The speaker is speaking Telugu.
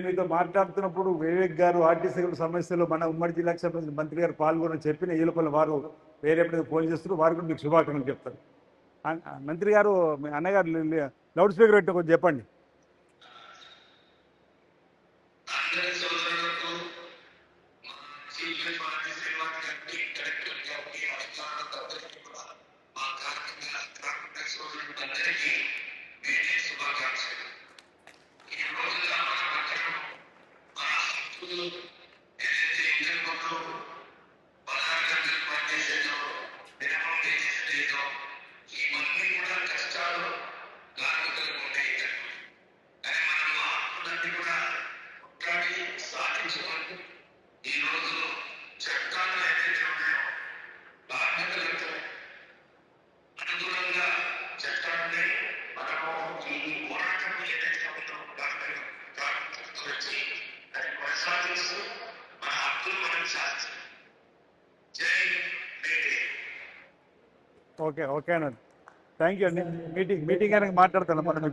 మీతో మాట్లాడుతున్నప్పుడు వివేక్ గారు ఆర్టీసీ సమస్యలు మన ఉమ్మడి జిల్లాకు సంబంధించిన మంత్రి గారు పాల్గొని చెప్పిన ఈ లోపల వారు వేరే ఫోన్ చేస్తున్నారు. వారు కూడా మీకు శుభాకాంక్షలు చెప్తారు. మంత్రి గారు మీ అన్నగారు లౌడ్ స్పీకర్ పెట్టి కొంచెం చెప్పండి. ఓకే ఓకే అన్న, థ్యాంక్ యూ అండి. మీటింగ్ అయినా మాట్లాడతాను మనం.